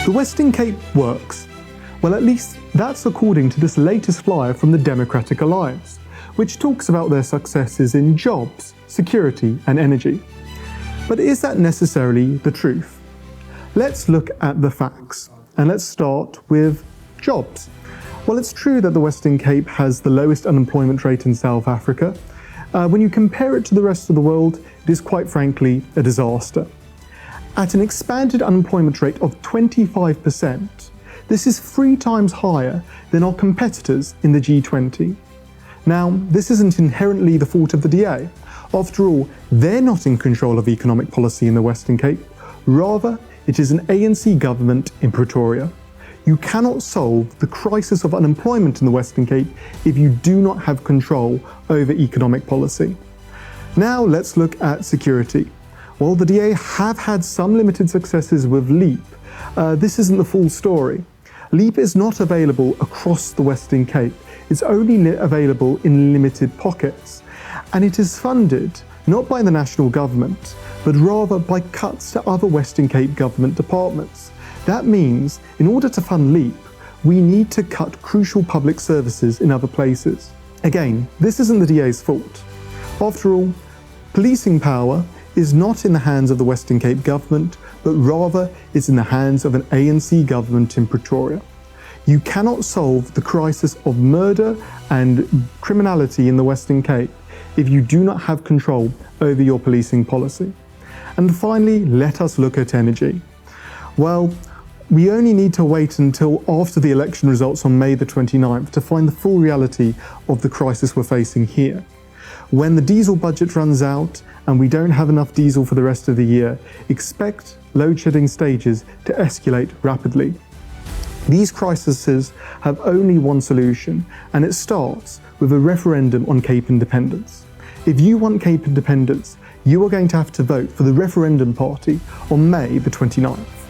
The Western Cape works. Well, at least that's according to this latest flyer from the Democratic Alliance, which talks about their successes in jobs, security and energy. But is that necessarily the truth? Let's look at the facts, and let's start with jobs. Well, it's true that the Western Cape has the lowest unemployment rate in South Africa. When you compare it to the rest of the world, it is quite frankly a disaster. At an expanded unemployment rate of 25%, this is 3 times higher than our competitors in the G20. Now, this isn't inherently the fault of the DA. After all, they're not in control of economic policy in the Western Cape. Rather, it is an ANC government in Pretoria. You cannot solve the crisis of unemployment in the Western Cape if you do not have control over economic policy. Now let's look at security. While the DA have had some limited successes with LEAP, this isn't the full story. LEAP is not available across the Western Cape. It's only available in limited pockets. And it is funded not by the national government, but rather by cuts to other Western Cape government departments. That means, in order to fund LEAP, we need to cut crucial public services in other places. Again, this isn't the DA's fault. After all, policing power is not in the hands of the Western Cape government, but rather is in the hands of an ANC government in Pretoria. You cannot solve the crisis of murder and criminality in the Western Cape if you do not have control over your policing policy. And finally, let us look at energy. Well, we only need to wait until after the election results on May the 29th to find the full reality of the crisis we're facing here. When the diesel budget runs out and we don't have enough diesel for the rest of the year, expect load shedding stages to escalate rapidly. These crises have only one solution, and it starts with a referendum on Cape independence. If you want Cape independence, you are going to have to vote for the Referendum Party on May the 29th.